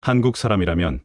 한국 사람이라면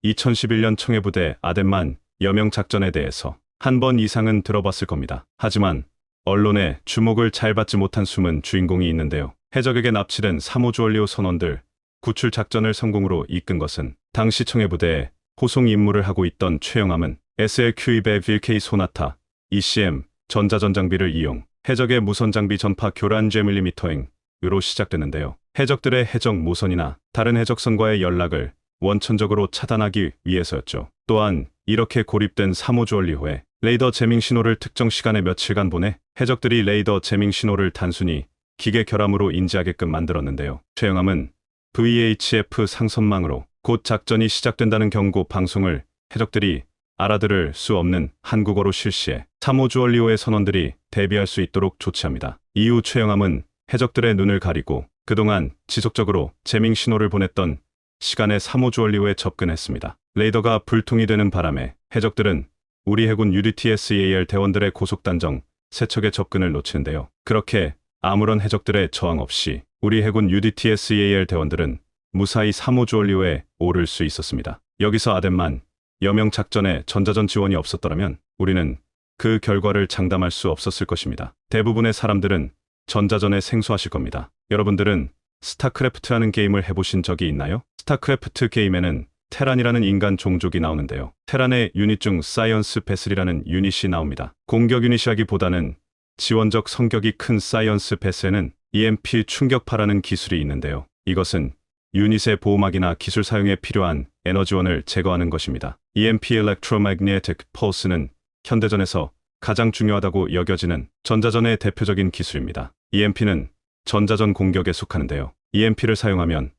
2011년 청해부대 아덴만 여명 작전에 대해서 한 번 이상은 들어봤을 겁니다. 하지만 언론의 주목을 잘 받지 못한 숨은 주인공이 있는데요. 해적에게 납치된 3호 주얼리호 선원들 구출 작전을 성공으로 이끈 것은 당시 청해부대에 호송 임무를 하고 있던 최영함은 SLQ-200 VK 소나타 ECM 전자전장비를 이용 해적의 무선장비 전파 교란 J-mming으로 시작되는데요. 해적들의 해적 모선이나 다른 해적선과의 연락을 원천적으로 차단하기 위해서였죠. 또한 이렇게 고립된 3호 주얼리호에 레이더 재밍 신호를 특정 시간에 며칠간 보내 해적들이 레이더 재밍 신호를 단순히 기계 결함으로 인지하게끔 만들었는데요. 최영함은 VHF 상선망으로 곧 작전이 시작된다는 경고 방송을 해적들이 알아들을 수 없는 한국어로 실시해 3호 주얼리호의 선원들이 대비할 수 있도록 조치합니다. 이후 최영함은 해적들의 눈을 가리고 그동안 지속적으로 재밍 신호를 보냈던 시간에 3호 주얼리호에 접근했습니다. 레이더가 불통이 되는 바람에 해적들은 우리 해군 UDTSAR 대원들의 고속단정 3척의 접근을 놓치는데요. 그렇게 아무런 해적들의 저항 없이 우리 해군 UDTSAR 대원들은 무사히 3호 주얼리호에 오를 수 있었습니다. 여기서 아덴만 여명 작전에 전자전 지원이 없었더라면 우리는 그 결과를 장담할 수 없었을 것입니다. 대부분의 사람들은 전자전에 생소하실 겁니다. 여러분들은 스타크래프트라는 게임을 해보신 적이 있나요? 스타크래프트 게임에는 테란이라는 인간 종족이 나오는데요. 테란의 유닛 중 사이언스 베슬이라는 유닛이 나옵니다. 공격 유닛이라기보다는 지원적 성격이 큰 사이언스 베슬에는 EMP 충격파라는 기술이 있는데요. 이것은 유닛의 보호막이나 기술 사용에 필요한 에너지원을 제거하는 것입니다. EMP Electromagnetic Pulse는 현대전에서 가장 중요하다고 여겨지는 전자전의 대표적인 기술입니다. EMP는 전자전 공격에 속하는데요. EMP를 사용하면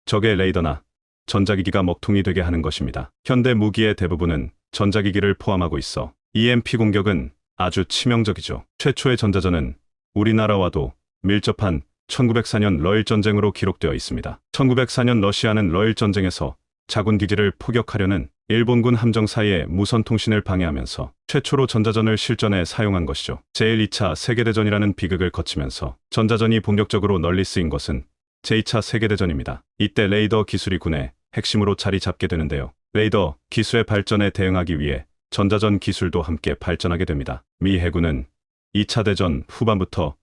적의 레이더나 전자기기가 먹통이 되게 하는 것입니다. 현대 무기의 대부분은 전자기기를 포함하고 있어 EMP 공격은 아주 치명적이죠. 최초의 전자전은 우리나라와도 밀접한 1904년 러일 전쟁으로 기록되어 있습니다. 1904년 러시아는 러일 전쟁에서 자군 기지를 포격하려는 일본군 함정 사이에 무선 통신을 방해하면서 최초로 전자전을 실전에 사용한 것이죠. 제1, 2차 세계대전이라는 비극을 거치면서 전자전이 본격적으로 널리 쓰인 것은 제2차 세계대전입니다. 이때 레이더 기술이 군의 핵심으로 자리 잡게 되는데요. 레이더 기술의 발전에 대응하기 위해 전자전 기술도 함께 발전하게 됩니다. 미 해군은 2차 대전 후반부터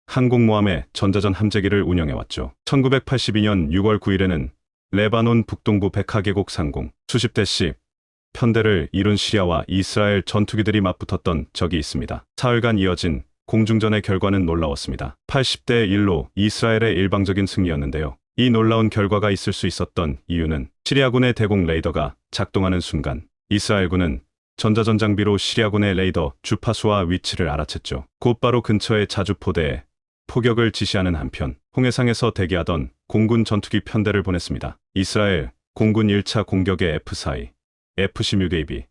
항공모함의 전자전 함재기를 운영해왔죠. 1982년 6월 9일에는 레바논 북동부 백하계곡 상공 수십 대씩 편대를 이룬 시리아와 이스라엘 전투기들이 맞붙었던 적이 있습니다. 사흘간 이어진 공중전의 결과는 놀라웠습니다. 80대 1로 이스라엘의 일방적인 승리였는데요. 이 놀라운 결과가 있을 수 있었던 이유는 시리아군의 대공 레이더가 작동하는 순간 이스라엘군은 전자전 장비로 시리아군의 레이더 주파수와 위치를 알아챘죠. 곧바로 근처의 자주포대에 포격을 지시하는 한편 홍해상에서 대기하던 공군 전투기 편대를 보냈습니다. 이스라엘 공군 1차 공격의 F-4E, F-16AB,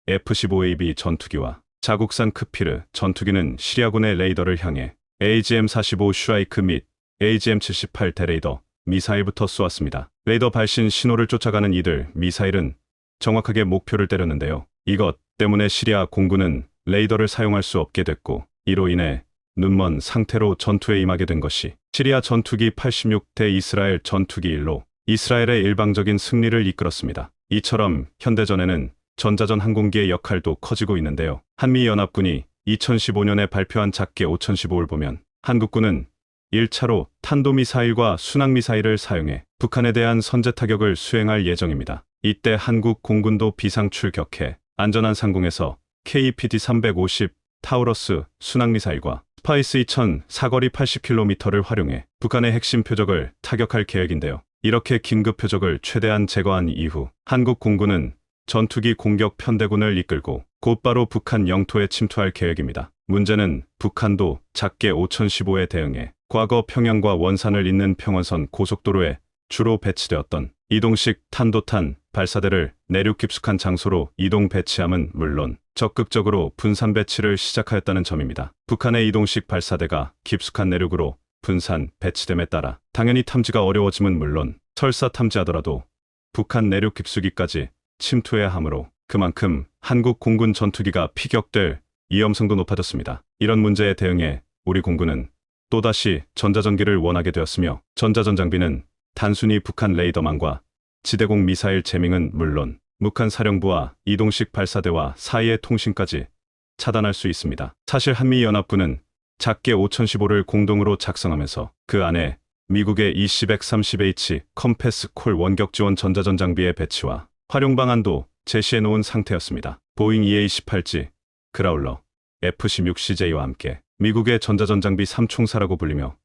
F-15AB 전투기와 자국산 크피르 전투기는 시리아군의 레이더를 향해 AGM-45 슈라이크 및 AGM-78 대레이더 미사일부터 쏘았습니다. 레이더 발신 신호를 쫓아가는 이들 미사일은 정확하게 목표를 때렸는데요. 이것 때문에 시리아 공군은 레이더를 사용할 수 없게 됐고 이로 인해 눈먼 상태로 전투에 임하게 된 것이 시리아 전투기 86대 이스라엘 전투기 1로 이스라엘의 일방적인 승리를 이끌었습니다. 이처럼 현대전에는 전자전 항공기의 역할도 커지고 있는데요. 한미연합군이 2015년에 발표한 작계 5015를 보면 한국군은 1차로 탄도미사일과 순항미사일을 사용해 북한에 대한 선제 타격을 수행할 예정입니다. 이때 한국 공군도 비상출격해 안전한 상공에서 KPD-350 타우러스 순항미사일과 스파이스 2000 사거리 80km를 활용해 북한의 핵심 표적을 타격할 계획인데요. 이렇게 긴급 표적을 최대한 제거한 이후 한국 공군은 전투기 공격 편대군을 이끌고 곧바로 북한 영토에 침투할 계획입니다. 문제는 북한도 작계 5015에 대응해 과거 평양과 원산을 잇는 평원선 고속도로에 주로 배치되었던 이동식 탄도탄 발사대를 내륙 깊숙한 장소로 이동 배치함은 물론 적극적으로 분산 배치를 시작하였다는 점입니다. 북한의 이동식 발사대가 깊숙한 내륙으로 분산 배치됨에 따라 당연히 탐지가 어려워짐은 물론 설사 탐지하더라도 북한 내륙 깊숙이까지 침투해야 하므로 그만큼 한국 공군 전투기가 피격될 위험성도 높아졌습니다. 이런 문제에 대응해 우리 공군은 또다시 전자전기를 원하게 되었으며 전자전 장비는 단순히 북한 레이더망과 지대공 미사일 재밍은 물론 북한 사령부와 이동식 발사대와 사이의 통신까지 차단할 수 있습니다. 사실 한미연합군은 작게 5015를 공동으로 작성하면서 그 안에 미국의 EC-130H 컴패스 콜 원격 지원 전자전 장비의 배치와 활용 방안도 제시해 놓은 상태였습니다. 보잉 EA-18G, 그라울러, F-16CJ와 함께 미국의 전자전 장비 3총사라고 불리며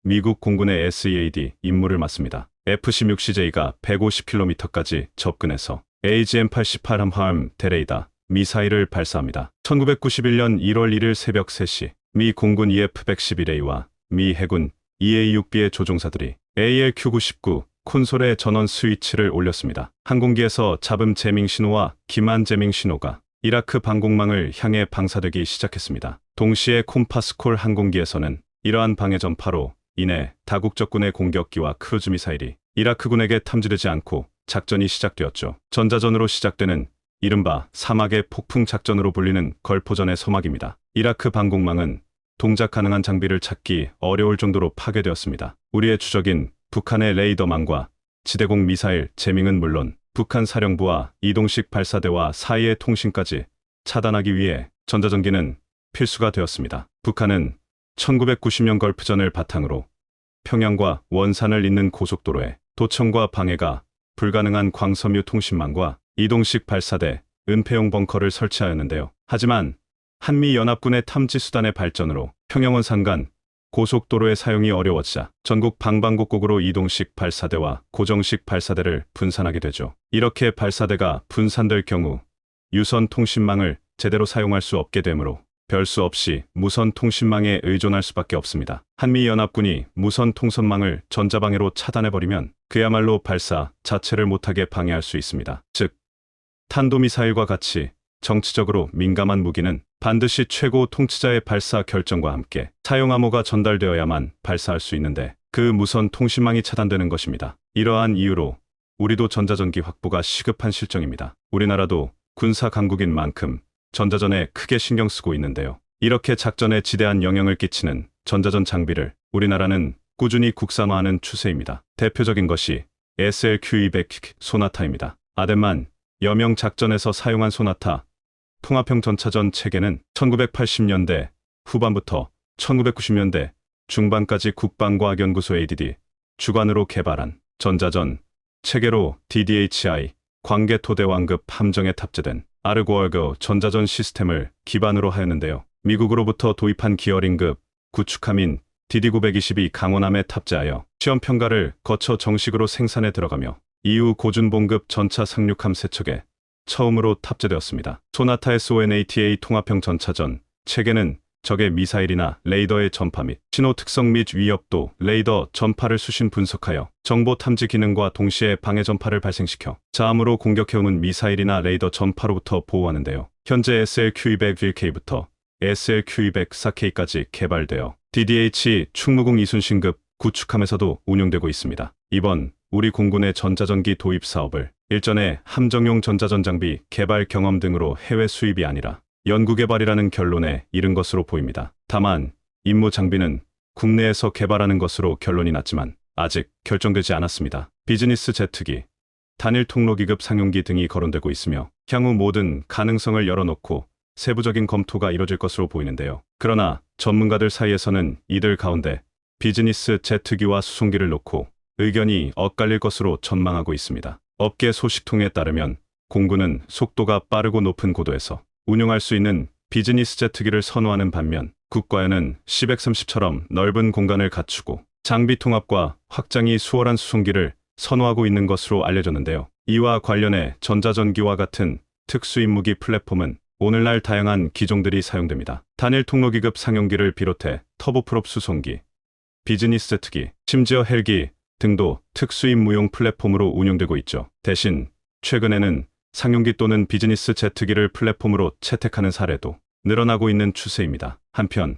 미국 공군의 SEAD 임무를 맡습니다. F-16CJ가 150km까지 접근해서 AGM-88 함하임 데레이다 미사일을 발사합니다. 1991년 1월 1일 새벽 3시 미 공군 EF-111A와 미 해군 EA-6B의 조종사들이 ALQ-99 콘솔의 전원 스위치를 올렸습니다. 항공기에서 잡음 재밍 신호와 기만 재밍 신호가 이라크 방공망을 향해 방사되기 시작했습니다. 동시에 콤파스콜 항공기에서는 이러한 방해 전파로 인해 다국적군의 공격기와 크루즈 미사일이 이라크군에게 탐지되지 않고 작전이 시작되었죠. 전자전으로 시작되는 이른바 사막의 폭풍 작전으로 불리는 걸포전의 서막입니다. 이라크 방공망은 동작 가능한 장비를 찾기 어려울 정도로 파괴되었습니다. 우리의 주적인 북한의 레이더망과 지대공 미사일 재밍은 물론 북한 사령부와 이동식 발사대와 사이의 통신까지 차단하기 위해 전자전기는 필수가 되었습니다. 북한은 1990년 걸프전을 바탕으로 평양과 원산을 잇는 고속도로에 도청과 방해가 불가능한 광섬유 통신망과 이동식 발사대, 은폐용 벙커를 설치하였는데요. 하지만 한미연합군의 탐지수단의 발전으로 평양원산 간 고속도로의 사용이 어려워지자 전국 방방곡곡으로 이동식 발사대와 고정식 발사대를 분산하게 되죠. 이렇게 발사대가 분산될 경우 유선 통신망을 제대로 사용할 수 없게 되므로 별 수 없이 무선 통신망에 의존할 수밖에 없습니다. 한미연합군이 무선 통선망을 전자방해로 차단해버리면 그야말로 발사 자체를 못하게 방해할 수 있습니다. 즉, 탄도미사일과 같이 정치적으로 민감한 무기는 반드시 최고 통치자의 발사 결정과 함께 사용 암호가 전달되어야만 발사할 수 있는데 그 무선 통신망이 차단되는 것입니다. 이러한 이유로 우리도 전자전기 확보가 시급한 실정입니다. 우리나라도 군사 강국인 만큼 전자전에 크게 신경 쓰고 있는데요. 이렇게 작전에 지대한 영향을 끼치는 전자전 장비를 우리나라는 꾸준히 국산화하는 추세입니다. 대표적인 것이 SLQ-200 소나타입니다. 아덴만 여명 작전에서 사용한 소나타 통합형 전차전 체계는 1980년대 후반부터 1990년대 중반까지 국방과학연구소 ADD 주관으로 개발한 전자전 체계로 DDHI 광개토대왕급 함정에 탑재된 아르고어그 전자전 시스템을 기반으로 하였는데요. 미국으로부터 도입한 기어링급 구축함인 DD-922 강원함에 탑재하여 시험 평가를 거쳐 정식으로 생산에 들어가며 이후 고준봉급 전차 상륙함 세척에 처음으로 탑재되었습니다. 소나타 SONATA 통합형 전차전 체계는 적의 미사일이나 레이더의 전파 및 신호 특성 및 위협도 레이더 전파를 수신 분석하여 정보 탐지 기능과 동시에 방해 전파를 발생시켜 자함으로 공격해오는 미사일이나 레이더 전파로부터 보호하는데요. 현재 SLQ-201K부터 SLQ-204K까지 개발되어 DDH 충무공 이순신급 구축함에서도 운용되고 있습니다. 이번 우리 공군의 전자전기 도입 사업을 일전에 함정용 전자전 장비 개발 경험 등으로 해외 수입이 아니라 연구개발이라는 결론에 이른 것으로 보입니다. 다만 임무 장비는 국내에서 개발하는 것으로 결론이 났지만 아직 결정되지 않았습니다. 비즈니스 제트기, 단일 통로기급 상용기 등이 거론되고 있으며 향후 모든 가능성을 열어놓고 세부적인 검토가 이뤄질 것으로 보이는데요. 그러나 전문가들 사이에서는 이들 가운데 비즈니스 제트기와 수송기를 놓고 의견이 엇갈릴 것으로 전망하고 있습니다. 업계 소식통에 따르면 공군은 속도가 빠르고 높은 고도에서 운용할 수 있는 비즈니스 제트기를 선호하는 반면 국과연은 C-130처럼 넓은 공간을 갖추고 장비 통합과 확장이 수월한 수송기를 선호하고 있는 것으로 알려졌는데요. 이와 관련해 전자전기와 같은 특수임무기 플랫폼은 오늘날 다양한 기종들이 사용됩니다. 단일 통로기급 상용기를 비롯해 터보프롭 수송기, 비즈니스 제트기, 심지어 헬기 등도 특수임무용 플랫폼으로 운용되고 있죠. 대신 최근에는 상용기 또는 비즈니스 제트기를 플랫폼으로 채택하는 사례도 늘어나고 있는 추세입니다. 한편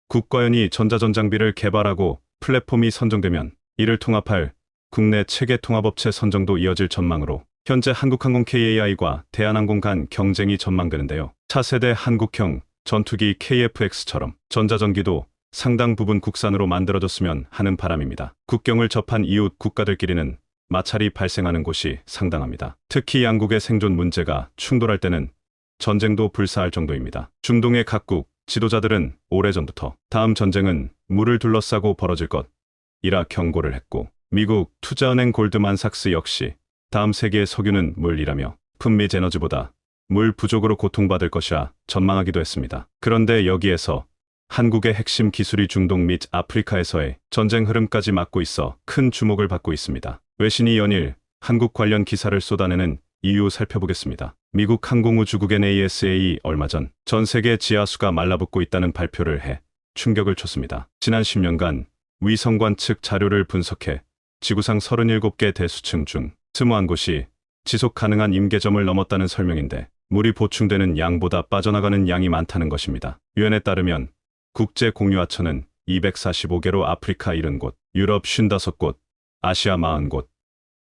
국과연이 전자전 장비를 개발하고 플랫폼이 선정되면 이를 통합할 국내 체계 통합업체 선정도 이어질 전망으로 현재 한국항공 KAI과 대한항공 간 경쟁이 전망되는데요. 차세대 한국형 전투기 KF-X처럼 전자전기도 상당 부분 국산으로 만들어졌으면 하는 바람입니다. 국경을 접한 이웃 국가들끼리는 마찰이 발생하는 곳이 상당합니다. 특히 양국의 생존 문제가 충돌할 때는 전쟁도 불사할 정도입니다. 중동의 각국 지도자들은 오래전부터 다음 전쟁은 물을 둘러싸고 벌어질 것이라 경고를 했고, 미국 투자은행 골드만삭스 역시 다음 세계의 석유는 물이라며 품및 에너지보다 물 부족으로 고통받을 것이라 전망하기도 했습니다. 그런데 여기에서 한국의 핵심 기술이 중동 및 아프리카에서의 전쟁 흐름까지 막고 있어 큰 주목을 받고 있습니다. 외신이 연일 한국 관련 기사를 쏟아내는 이유 살펴보겠습니다. 미국 항공우주국 NASA 얼마 전 세계 지하수가 말라붙고 있다는 발표를 해 충격을 줬습니다. 지난 10년간 위성 관측 자료를 분석해 지구상 37개 대수층 중 21곳이 지속 가능한 임계점을 넘었다는 설명인데, 물이 보충되는 양보다 빠져나가는 양이 많다는 것입니다. 유엔에 따르면 국제 공유하천은 245개로 아프리카 70곳, 유럽 55곳, 아시아 40곳,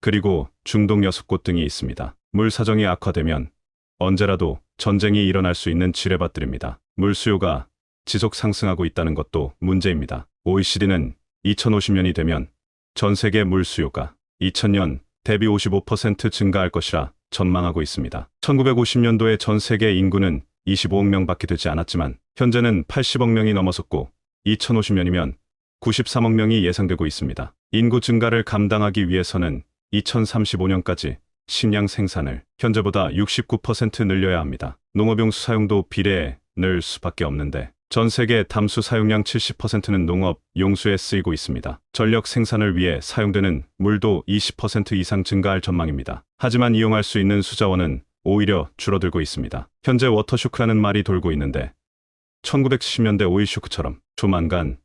그리고 중동 6곳 등이 있습니다. 물 사정이 악화되면 언제라도 전쟁이 일어날 수 있는 지뢰밭들입니다. 물 수요가 지속 상승하고 있다는 것도 문제입니다. OECD는 2050년이 되면 전 세계 물 수요가 2000년 대비 55% 증가할 것이라 전망하고 있습니다. 1950년도에 전 세계 인구는 25억 명밖에 되지 않았지만 현재는 80억 명이 넘어섰고 2050년이면 93억 명이 예상되고 있습니다. 인구 증가를 감당하기 위해서는 2035년까지 식량 생산을 현재보다 69% 늘려야 합니다. 농업용수 사용도 비례해 늘 수밖에 없는데, 전 세계 담수 사용량 70%는 농업 용수에 쓰이고 있습니다. 전력 생산을 위해 사용되는 물도 20% 이상 증가할 전망입니다. 하지만 이용할 수 있는 수자원은 오히려 줄어들고 있습니다. 현재 워터쇼크라는 말이 돌고 있는데, 1970년대 오일쇼크처럼 조만간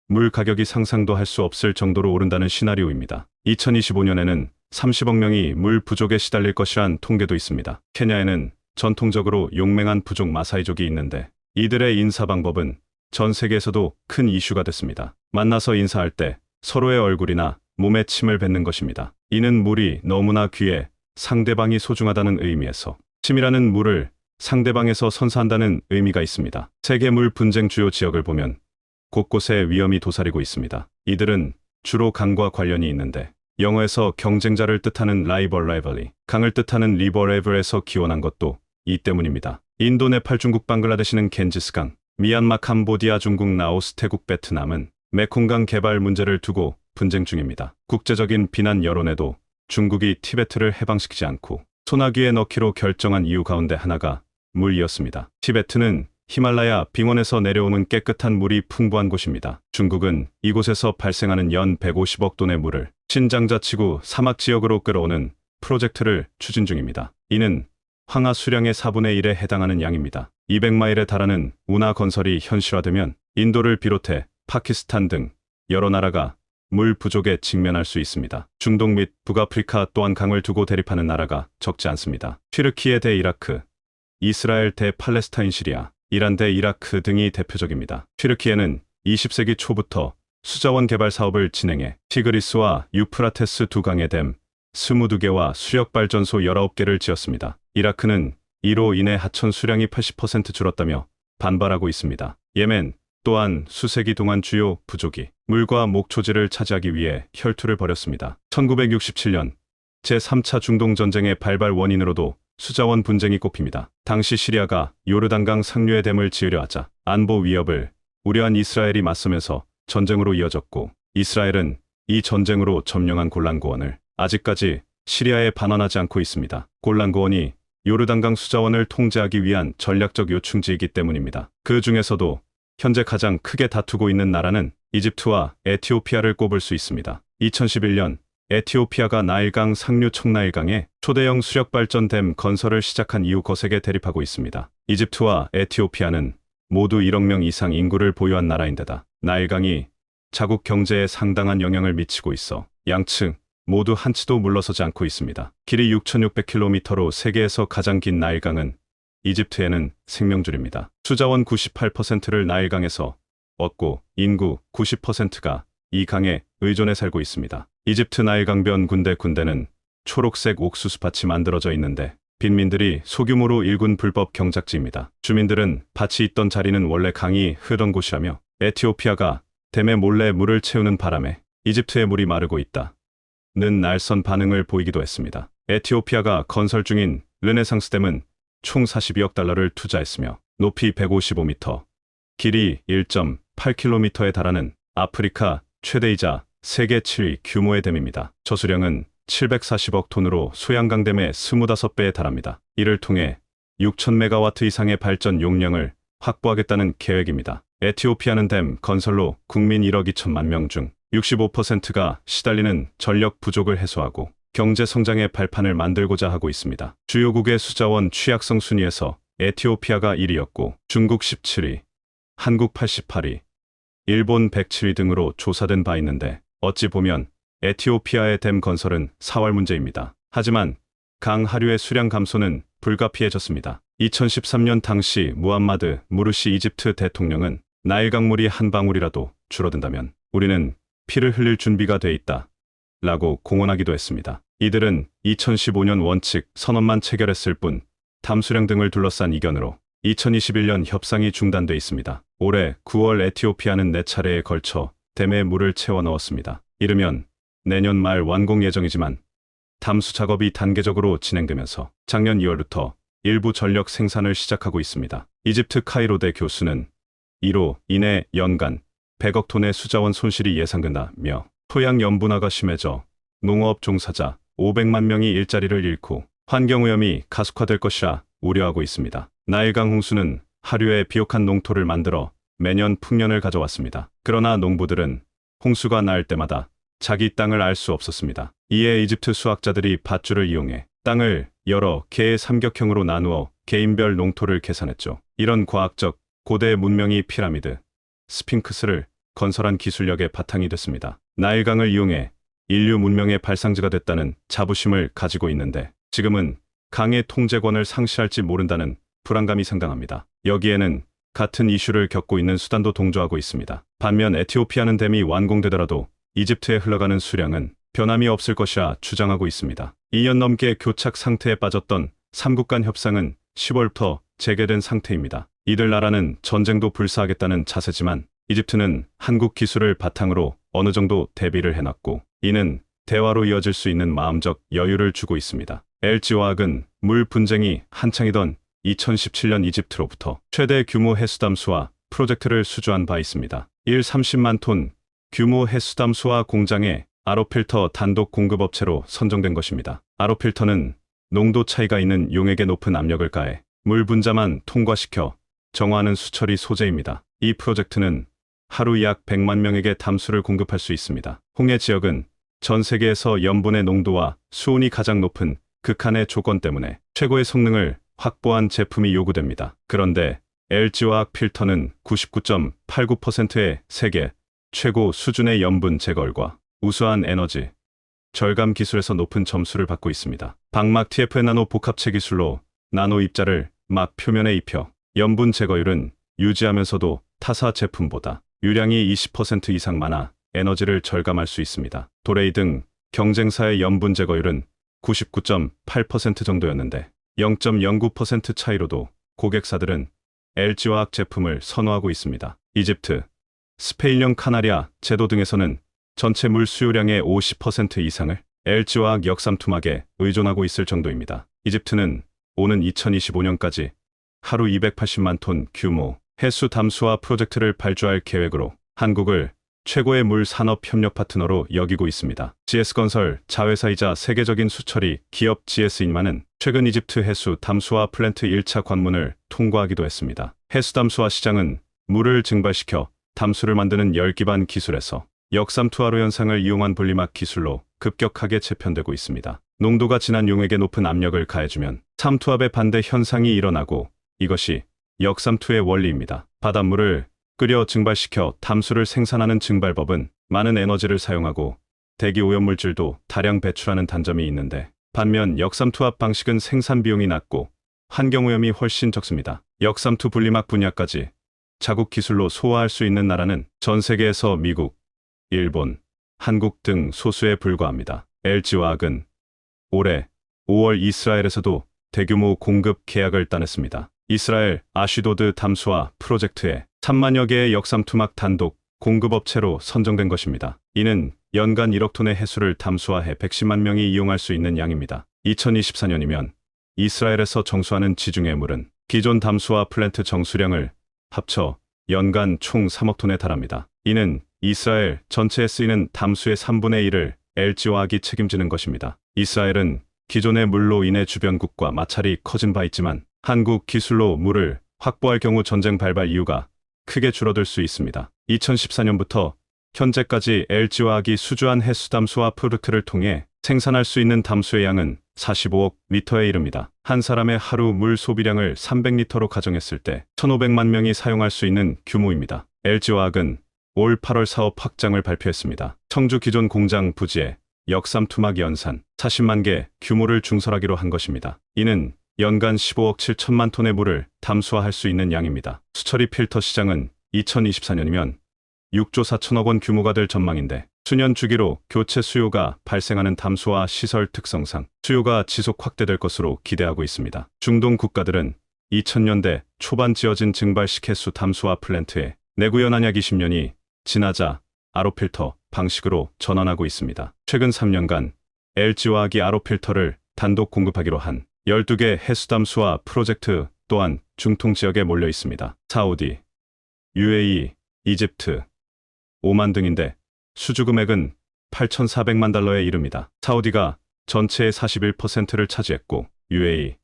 물 가격이 상상도 할 수 없을 정도로 오른다는 시나리오입니다. 2025년에는 30억 명이 물 부족에 시달릴 것이란 통계도 있습니다. 케냐에는 전통적으로 용맹한 부족 마사이족이 있는데, 이들의 인사 방법은 전 세계에서도 큰 이슈가 됐습니다. 만나서 인사할 때 서로의 얼굴이나 몸에 침을 뱉는 것입니다. 이는 물이 너무나 귀해 상대방이 소중하다는 의미에서 침이라는 물을 상대방에서 선사한다는 의미가 있습니다. 세계 물 분쟁 주요 지역을 보면 곳곳에 위험이 도사리고 있습니다. 이들은 주로 강과 관련이 있는데, 영어에서 경쟁자를 뜻하는 라이벌리, 강을 뜻하는 리버레블에서 기원한 것도 이 때문입니다. 인도, 네팔, 중국, 방글라데시는 겐지스강, 미얀마, 캄보디아, 중국, 라오스, 태국, 베트남은 메콩강 개발 문제를 두고 분쟁 중입니다. 국제적인 비난 여론에도 중국이 티베트를 해방시키지 않고 소나기에 넣기로 결정한 이유 가운데 하나가 물이었습니다. 티베트는 히말라야 빙원에서 내려오는 깨끗한 물이 풍부한 곳입니다. 중국은 이곳에서 발생하는 연 150억 톤의 물을 신장자치구 사막 지역으로 끌어오는 프로젝트를 추진 중입니다. 이는 황하 수량의 4분의 1에 해당하는 양입니다. 200마일에 달하는 운하 건설이 현실화되면 인도를 비롯해 파키스탄 등 여러 나라가 물 부족에 직면할 수 있습니다. 중동 및 북아프리카 또한 강을 두고 대립하는 나라가 적지 않습니다. 튀르키예 대 이라크, 이스라엘 대 팔레스타인, 시리아, 이란 대 이라크 등이 대표적입니다. 튀르키예는 20세기 초부터 수자원 개발 사업을 진행해 티그리스와 유프라테스 두 강의 댐 22개와 수력발전소 19개를 지었습니다. 이라크는 이로 인해 하천 수량이 80% 줄었다며 반발하고 있습니다. 예멘 또한 수세기 동안 주요 부족이 물과 목초지를 차지하기 위해 혈투를 벌였습니다. 1967년 제3차 중동전쟁의 발발 원인으로도 수자원 분쟁이 꼽힙니다. 당시 시리아가 요르단강 상류에 댐을 지으려 하자 안보 위협을 우려한 이스라엘이 맞서면서 전쟁으로 이어졌고, 이스라엘은 이 전쟁으로 점령한 골란고원을 아직까지 시리아에 반환하지 않고 있습니다. 골란고원이 요르단강 수자원을 통제하기 위한 전략적 요충지이기 때문입니다. 그 중에서도 현재 가장 크게 다투고 있는 나라는 이집트와 에티오피아를 꼽을 수 있습니다. 2011년 에티오피아가 나일강 상류 청나일강에 초대형 수력발전댐 건설을 시작한 이후 거세게 대립하고 있습니다. 이집트와 에티오피아는 모두 1억 명 이상 인구를 보유한 나라인데다 나일강이 자국 경제에 상당한 영향을 미치고 있어 양측 모두 한치도 물러서지 않고 있습니다. 길이 6,600km로 세계에서 가장 긴 나일강은 이집트에는 생명줄입니다. 수자원 98%를 나일강에서 얻고 인구 90%가 이 강에 의존해 살고 있습니다. 이집트 나일강변 군데군데는 초록색 옥수수밭이 만들어져 있는데 빈민들이 소규모로 일군 불법 경작지입니다. 주민들은 밭이 있던 자리는 원래 강이 흐르던 곳이라며 에티오피아가 댐에 몰래 물을 채우는 바람에 이집트의 물이 마르고 있다 날선 반응을 보이기도 했습니다. 에티오피아가 건설 중인 르네상스댐은 총 42억 달러를 투자했으며 높이 155m, 길이 1.8km에 달하는 아프리카 최대이자 세계 7위 규모의 댐입니다. 저수량은 740억 톤으로 소양강댐의 25배에 달합니다. 이를 통해 6,000메가와트 이상의 발전 용량을 확보하겠다는 계획입니다. 에티오피아는 댐 건설로 국민 1억 2천만 명 중 65%가 시달리는 전력 부족을 해소하고 경제 성장의 발판을 만들고자 하고 있습니다. 주요국의 수자원 취약성 순위에서 에티오피아가 1위였고 중국 17위, 한국 88위, 일본 107위 등으로 조사된 바 있는데 어찌 보면 에티오피아의 댐 건설은 사활 문제입니다. 하지만 강 하류의 수량 감소는 불가피해졌습니다. 2013년 당시 무함마드 무르시 이집트 대통령은 나일 강물이 한 방울이라도 줄어든다면 우리는 피를 흘릴 준비가 돼 있다 라고 공언하기도 했습니다. 이들은 2015년 원칙 선언만 체결했을 뿐 담수량 등을 둘러싼 이견으로 2021년 협상이 중단돼 있습니다. 올해 9월 에티오피아는 4차례에 걸쳐 댐에 물을 채워 넣었습니다. 이르면 내년 말 완공 예정이지만 담수 작업이 단계적으로 진행되면서 작년 2월부터 일부 전력 생산을 시작하고 있습니다. 이집트 카이로대 교수는 이로 인해 연간 100억 톤의 수자원 손실이 예상된다며 토양 염분화가 심해져 농업 종사자 500만 명이 일자리를 잃고 환경오염이 가속화될 것이라 우려하고 있습니다. 나일강 홍수는 하류에 비옥한 농토를 만들어 매년 풍년을 가져왔습니다. 그러나 농부들은 홍수가 날 때마다 자기 땅을 알 수 없었습니다. 이에 이집트 수학자들이 밧줄을 이용해 땅을 여러 개의 삼각형으로 나누어 개인별 농토를 계산했죠. 이런 과학적 고대 문명이 피라미드, 스핑크스를 건설한 기술력의 바탕이 됐습니다. 나일강을 이용해 인류 문명의 발상지가 됐다는 자부심을 가지고 있는데 지금은 강의 통제권을 상실할지 모른다는 불안감이 상당합니다. 여기에는 같은 이슈를 겪고 있는 수단도 동조하고 있습니다. 반면 에티오피아는 댐이 완공되더라도 이집트에 흘러가는 수량은 변함이 없을 것이라 주장하고 있습니다. 2년 넘게 교착 상태에 빠졌던 3국 간 협상은 10월부터 재개된 상태입니다. 이들 나라는 전쟁도 불사하겠다는 자세지만 이집트는 한국 기술을 바탕으로 어느 정도 대비를 해놨고 이는 대화로 이어질 수 있는 마음적 여유를 주고 있습니다. LG화학은 물 분쟁이 한창이던 2017년 이집트로부터 최대 규모 해수담수화 프로젝트를 수주한 바 있습니다. 30만 톤 규모 해수담수화 공장의 RO필터 단독 공급업체로 선정된 것입니다. RO필터는 농도 차이가 있는 용액에 높은 압력을 가해 물 분자만 통과시켜 정화하는 수처리 소재입니다. 이 프로젝트는 하루 약 100만 명에게 담수를 공급할 수 있습니다. 홍해 지역은 전 세계에서 염분의 농도와 수온이 가장 높은 극한의 조건 때문에 최고의 성능을 확보한 제품이 요구됩니다. 그런데 LG화학 필터는 99.89%의 세계 최고 수준의 염분 제거율과 우수한 에너지 절감 기술에서 높은 점수를 받고 있습니다. 방막 TFN 나노 복합체 기술로 나노 입자를 막 표면에 입혀 염분 제거율은 유지하면서도 타사 제품보다 유량이 20% 이상 많아 에너지를 절감할 수 있습니다. 도레이 등 경쟁사의 염분 제거율은 99.8% 정도였는데 0.09% 차이로도 고객사들은 LG화학 제품을 선호하고 있습니다. 이집트, 스페인령 카나리아 제도 등에서는 전체 물 수요량의 50% 이상을 LG화학 역삼투막에 의존하고 있을 정도입니다. 이집트는 오는 2025년까지 하루 280만 톤 규모 해수 담수화 프로젝트를 발주할 계획으로 한국을 최고의 물 산업 협력 파트너로 여기고 있습니다. GS건설 자회사이자 세계적인 수처리 기업 GS인만은 최근 이집트 해수 담수화 플랜트 1차 관문을 통과하기도 했습니다. 해수 담수화 시장은 물을 증발시켜 담수를 만드는 열기반 기술에서 역삼투화로 현상을 이용한 분리막 기술로 급격하게 재편되고 있습니다. 농도가 진한 용액에 높은 압력을 가해주면 삼투압의 반대 현상이 일어나고 이것이 역삼투의 원리입니다. 바닷물을 끓여 증발시켜 담수를 생산하는 증발법은 많은 에너지를 사용하고 대기 오염물질도 다량 배출하는 단점이 있는데 반면 역삼투압 방식은 생산 비용이 낮고 환경오염이 훨씬 적습니다. 역삼투 분리막 분야까지 자국 기술로 소화할 수 있는 나라는 전 세계에서 미국, 일본, 한국 등 소수에 불과합니다. LG화학은 올해 5월 이스라엘에서도 대규모 공급 계약을 따냈습니다. 이스라엘 아쉬도드 담수화 프로젝트에 3만여 개의 역삼투막 단독 공급업체로 선정된 것입니다. 이는 연간 1억 톤의 해수를 담수화해 110만 명이 이용할 수 있는 양입니다. 2024년이면 이스라엘에서 정수하는 지중해 물은 기존 담수화 플랜트 정수량을 합쳐 연간 총 3억 톤에 달합니다. 이는 이스라엘 전체에 쓰이는 담수의 3분의 1을 LG화학이 책임지는 것입니다. 이스라엘은 기존의 물로 인해 주변국과 마찰이 커진 바 있지만 한국 기술로 물을 확보할 경우 전쟁 발발 이유가 크게 줄어들 수 있습니다. 2014년부터 현재까지 LG화학이 수주한 해수 담수화 프로젝트를 통해 생산할 수 있는 담수의 양은 45억 리터에 이릅니다. 한 사람의 하루 물 소비량을 300리터로 가정했을 때 1,500만 명이 사용할 수 있는 규모입니다. LG화학은 올 8월 사업 확장을 발표했습니다. 청주 기존 공장 부지에 역삼 투막 연산 40만 개 규모를 중설하기로 한 것입니다. 이는 연간 15억 7천만 톤의 물을 담수화할 수 있는 양입니다. 수처리 필터 시장은 2024년이면 6조 4천억 원 규모가 될 전망인데 수년 주기로 교체 수요가 발생하는 담수화 시설 특성상 수요가 지속 확대될 것으로 기대하고 있습니다. 중동 국가들은 2000년대 초반 지어진 증발식 해수 담수화 플랜트에 내구 연한약 20년이 지나자 RO 필터 방식으로 전환하고 있습니다. 최근 3년간 LG화학이 RO 필터를 단독 공급하기로 한 12개 해수 담수화 프로젝트 또한 중동 지역에 몰려 있습니다. 사우디, UAE, 이집트, 오만 등인데 수주 금액은 8,400만 달러에 이릅니다. 사우디가 전체의 41%를 차지했고 UAE,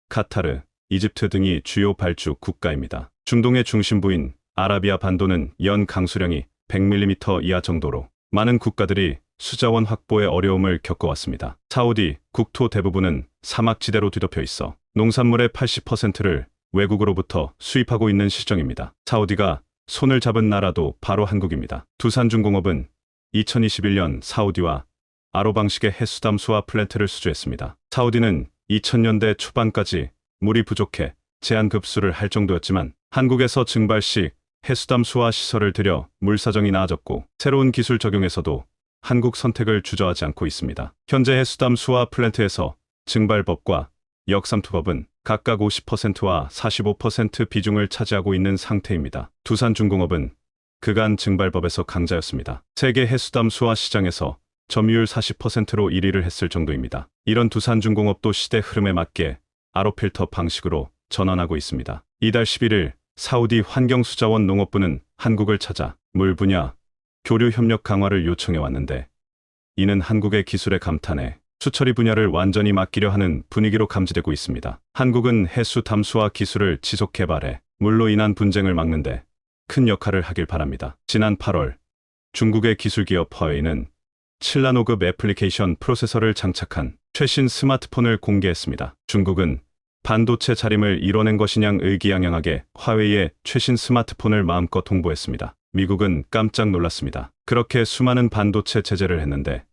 카타르, 이집트 등이 주요 발주 국가입니다. 중동의 중심부인 아라비아 반도는 연 강수량이 100mm 이하 정도로 많은 국가들이 수자원 확보에 어려움을 겪어왔습니다. 사우디 국토 대부분은 사막지대로 뒤덮여 있어 농산물의 80%를 외국으로부터 수입하고 있는 실정입니다. 사우디가 손을 잡은 나라도 바로 한국입니다. 두산중공업은 2021년 사우디와 RO 방식의 해수 담수화 플랜트를 수주했습니다. 사우디는 2000년대 초반까지 물이 부족해 제한 급수를 할 정도였지만 한국에서 증발식 해수 담수화 시설을 들여 물 사정이 나아졌고 새로운 기술 적용에서도 한국 선택을 주저하지 않고 있습니다. 현재 해수 담수화 플랜트에서 증발법과 역삼투법은 각각 50%와 45% 비중을 차지하고 있는 상태입니다. 두산중공업은 그간 증발법에서 강자였습니다. 세계 해수담수화 시장에서 점유율 40%로 1위를 했을 정도입니다. 이런 두산중공업도 시대 흐름에 맞게 RO 필터 방식으로 전환하고 있습니다. 이달 11일 사우디 환경수자원 농업부는 한국을 찾아 물 분야 교류 협력 강화를 요청해 왔는데 이는 한국의 기술에 감탄해 수처리 분야를 완전히 맡기려 하는 분위기로 감지되고 있습니다. 한국은 해수 담수화 기술을 지속 개발해 물로 인한 분쟁을 막는데 큰 역할을 하길 바랍니다. 지난 8월 중국의 기술기업 화웨이는 7나노급 애플리케이션 프로세서를 장착한 최신 스마트폰을 공개했습니다. 중국은 반도체 자림을 이뤄낸 것이냥 의기양양하게 화웨이의 최신 스마트폰을 마음껏 홍보했습니다. 미국은 깜짝 놀랐습니다. 그렇게 수많은 반도체 제재를 했는데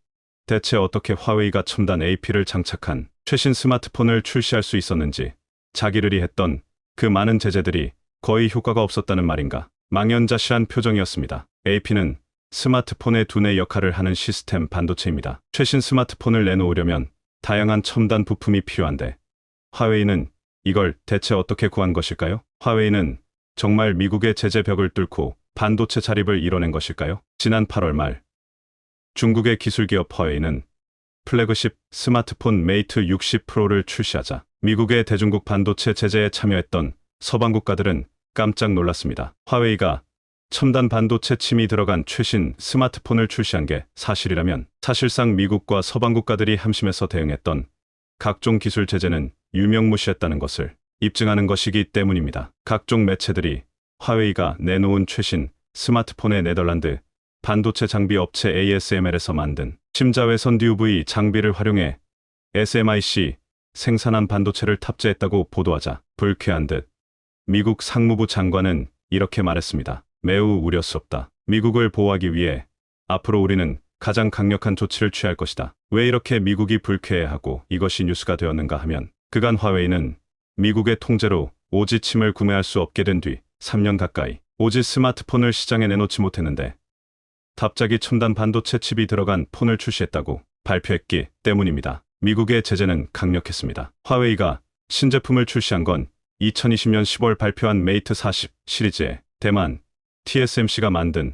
대체 어떻게 화웨이가 첨단 AP를 장착한 최신 스마트폰을 출시할 수 있었는지 자기들이 했던 그 많은 제재들이 거의 효과가 없었다는 말인가 망연자실한 표정이었습니다. AP는 스마트폰의 두뇌 역할을 하는 시스템 반도체입니다. 최신 스마트폰을 내놓으려면 다양한 첨단 부품이 필요한데 화웨이는 이걸 대체 어떻게 구한 것일까요? 화웨이는 정말 미국의 제재 벽을 뚫고 반도체 자립을 이뤄낸 것일까요? 지난 8월 말 중국의 기술기업 화웨이는 플래그십 스마트폰 메이트 60 프로를 출시하자 미국의 대중국 반도체 제재에 참여했던 서방 국가들은 깜짝 놀랐습니다. 화웨이가 첨단 반도체 침이 들어간 최신 스마트폰을 출시한 게 사실이라면 사실상 미국과 서방 국가들이 함심해서 대응했던 각종 기술 제재는 유명무시했다는 것을 입증하는 것이기 때문입니다. 각종 매체들이 화웨이가 내놓은 최신 스마트폰의 네덜란드 반도체 장비 업체 ASML에서 만든 심자외선 DUV 장비를 활용해 SMIC 생산한 반도체를 탑재했다고 보도하자 불쾌한 듯 미국 상무부 장관은 이렇게 말했습니다. 매우 우려스럽다. 미국을 보호하기 위해 앞으로 우리는 가장 강력한 조치를 취할 것이다. 왜 이렇게 미국이 불쾌해하고 이것이 뉴스가 되었는가 하면 그간 화웨이는 미국의 통제로 오지 침을 구매할 수 없게 된 뒤 3년 가까이 오지 스마트폰을 시장에 내놓지 못했는데 갑자기 첨단 반도체 칩이 들어간 폰을 출시했다고 발표했기 때문입니다. 미국의 제재는 강력했습니다. 화웨이가 신제품을 출시한 건 2020년 10월 발표한 메이트 40 시리즈에 대만 TSMC가 만든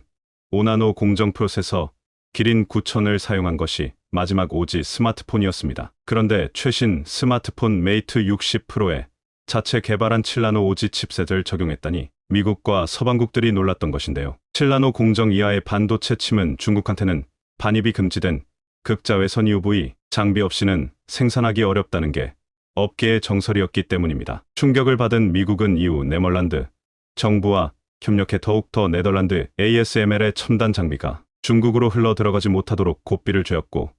5나노 공정 프로세서 기린 9000을 사용한 것이 마지막 오지 스마트폰이었습니다. 그런데 최신 스마트폰 메이트 60 프로에 자체 개발한 7나노 오지 칩셋을 적용했다니 미국과 서방국들이 놀랐던 것인데요. 7나노 공정 이하의 반도체 칩은 중국한테는 반입이 금지된 극자외선 UV 장비 없이는 생산하기 어렵다는 게 업계의 정설이었기 때문입니다. 충격을 받은 미국은 이후 네덜란드 정부와 협력해 더욱더 네덜란드 ASML의 첨단 장비가 중국으로 흘러 들어가지 못하도록 고삐를 죄었고,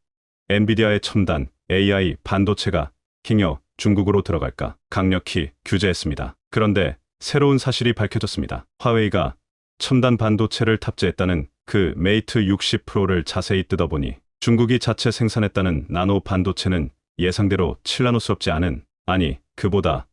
엔비디아의 첨단 AI 반도체가 킹여 중국으로 들어갈까 강력히 규제했습니다. 그런데 새로운 사실이 밝혀졌습니다. 화웨이가 첨단 반도체를 탑재했다는 그 메이트 60 프로를 자세히 뜯어보니 중국이 자체 생산했다는 나노 반도체는 예상대로 7나노스럽지 않은, 아니 그보다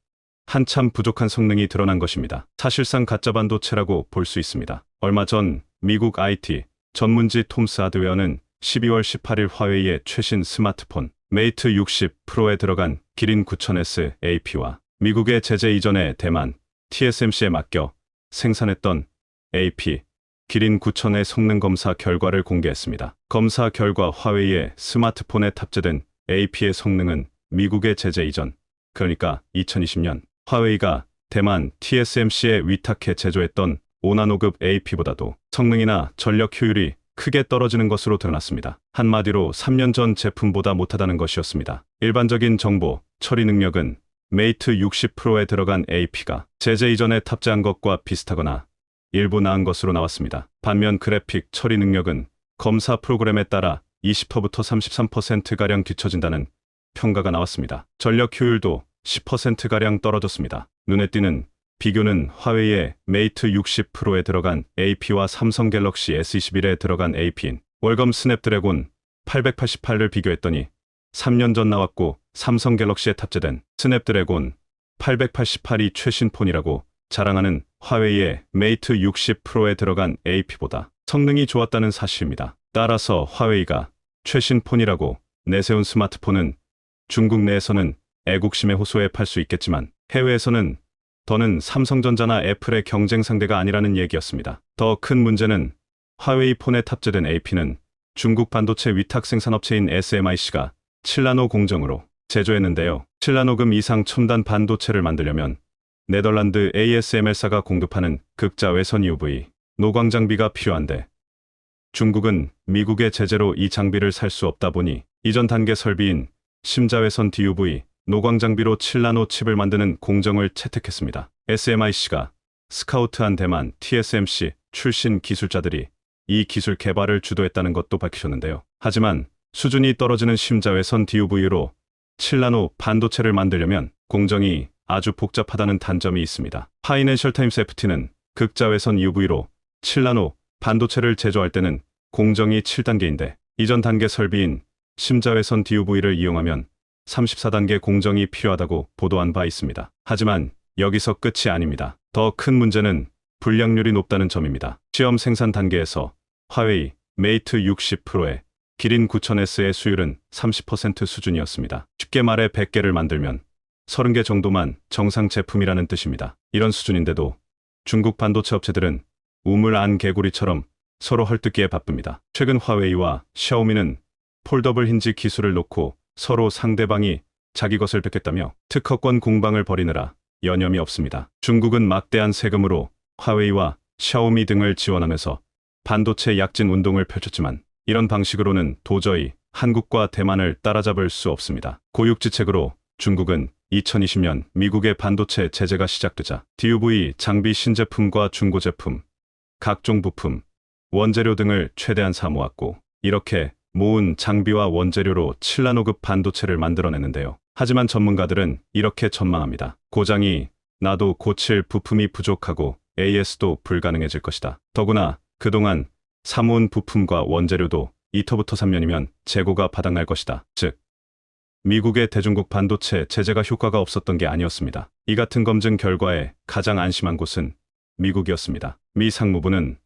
한참 부족한 성능이 드러난 것입니다. 사실상 가짜 반도체라고 볼 수 있습니다. 얼마 전 미국 IT 전문지 톰스 하드웨어는 12월 18일 화웨이의 최신 스마트폰 메이트 60 프로에 들어간 기린 9000S AP와 미국의 제재 이전에 대만 TSMC에 맡겨 생산했던 AP 기린 9000의 성능 검사 결과를 공개했습니다. 검사 결과 화웨이의 스마트폰에 탑재된 AP의 성능은 미국의 제재 이전, 그러니까 2020년 화웨이가 대만 TSMC에 위탁해 제조했던 5나노급 AP보다도 성능이나 전력 효율이 크게 떨어지는 것으로 드러났습니다. 한마디로 3년 전 제품보다 못하다는 것이었습니다. 일반적인 정보 처리 능력은 메이트 60 프로에 들어간 AP가 제재 이전에 탑재한 것과 비슷하거나 일부 나은 것으로 나왔습니다. 반면 그래픽 처리 능력은 검사 프로그램에 따라 20%부터 33%가량 뒤처진다는 평가가 나왔습니다. 전력 효율도 10%가량 떨어졌습니다. 눈에 띄는 비교는 화웨이의 메이트 60 프로에 들어간 AP와 삼성 갤럭시 S21에 들어간 AP인 월검 스냅드래곤 888을 비교했더니 3년 전 나왔고 삼성 갤럭시에 탑재된 스냅드래곤 888이 최신 폰이라고 자랑하는 화웨이의 메이트 60 프로에 들어간 AP보다 성능이 좋았다는 사실입니다. 따라서 화웨이가 최신 폰이라고 내세운 스마트폰은 중국 내에서는 애국심에 호소해 팔 수 있겠지만 해외에서는 더는 삼성전자나 애플의 경쟁 상대가 아니라는 얘기였습니다. 더 큰 문제는 화웨이 폰에 탑재된 AP는 중국 반도체 위탁 생산업체인 SMIC가 7나노 공정으로 제조했는데요. 7나노급 이상 첨단 반도체를 만들려면 네덜란드 ASML사가 공급하는 극자외선 UV 노광 장비가 필요한데 중국은 미국의 제재로 이 장비를 살 수 없다 보니 이전 단계 설비인 심자외선 DUV 노광 장비로 7나노 칩을 만드는 공정을 채택했습니다. SMIC가 스카우트한 대만 TSMC 출신 기술자들이 이 기술 개발을 주도했다는 것도 밝히셨는데요. 하지만 수준이 떨어지는 심자외선 DUV로 7나노 반도체를 만들려면 공정이 아주 복잡하다는 단점이 있습니다. 파이낸셜 타임스 FT는 극자외선 UV로 7나노 반도체를 제조할 때는 공정이 7단계인데 이전 단계 설비인 심자외선 DUV를 이용하면 34단계 공정이 필요하다고 보도한 바 있습니다. 하지만 여기서 끝이 아닙니다. 더 큰 문제는 불량률이 높다는 점입니다. 시험 생산 단계에서 화웨이 메이트 60 프로의 기린 9000S의 수율은 30% 수준이었습니다. 쉽게 말해 100개를 만들면 30개 정도만 정상 제품이라는 뜻입니다. 이런 수준인데도 중국 반도체 업체들은 우물 안 개구리처럼 서로 헐뜯기에 바쁩니다. 최근 화웨이와 샤오미는 폴더블 힌지 기술을 놓고 서로 상대방이 자기 것을 뺏겠다며 특허권 공방을 벌이느라 여념이 없습니다. 중국은 막대한 세금으로 화웨이와 샤오미 등을 지원하면서 반도체 약진 운동을 펼쳤지만 이런 방식으로는 도저히 한국과 대만을 따라잡을 수 없습니다. 고육지책으로 중국은 2020년 미국의 반도체 제재가 시작되자 DUV 장비 신제품과 중고제품, 각종 부품, 원재료 등을 최대한 사모았고 이렇게 모은 장비와 원재료로 7나노급 반도체를 만들어냈는데요. 하지만 전문가들은 이렇게 전망합니다. 고장이 나도 고칠 부품이 부족하고 AS도 불가능해질 것이다. 더구나 그동안 사모은 부품과 원재료도 2터부터 3년이면 재고가 바닥날 것이다. 즉, 미국의 대중국 반도체 제재가 효과가 없었던 게 아니었습니다. 이 같은 검증 결과에 가장 안심한 곳은 미국이었습니다. 미 상무부는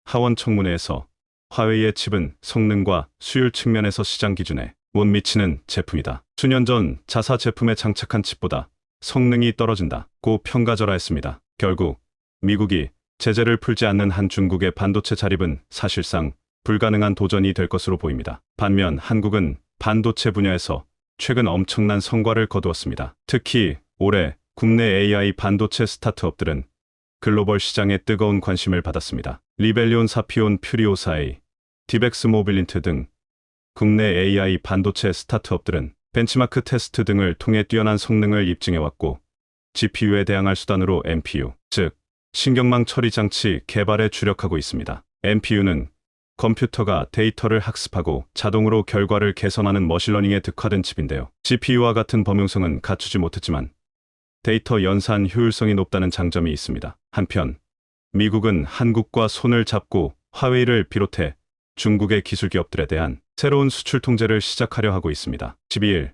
하원 청문회에서 화웨이의 칩은 성능과 수율 측면에서 시장 기준에 못 미치는 제품이다. 수년 전 자사 제품에 장착한 칩보다 성능이 떨어진다고 평가절하했습니다. 결국 미국이 제재를 풀지 않는 한 중국의 반도체 자립은 사실상 불가능한 도전이 될 것으로 보입니다. 반면 한국은 반도체 분야에서 최근 엄청난 성과를 거두었습니다. 특히 올해 국내 AI 반도체 스타트업들은 글로벌 시장에 뜨거운 관심을 받았습니다. 리벨리온 사피온 퓨리오사이, 디벡스 모빌린트 등 국내 AI 반도체 스타트업들은 벤치마크 테스트 등을 통해 뛰어난 성능을 입증해왔고 GPU에 대항할 수단으로 NPU, 즉 신경망 처리 장치 개발에 주력하고 있습니다. NPU는 컴퓨터가 데이터를 학습하고 자동으로 결과를 개선하는 머신러닝에 특화된 칩인데요. GPU와 같은 범용성은 갖추지 못했지만 데이터 연산 효율성이 높다는 장점이 있습니다. 한편 미국은 한국과 손을 잡고 화웨이를 비롯해 중국의 기술 기업들에 대한 새로운 수출 통제를 시작하려 하고 있습니다. 12일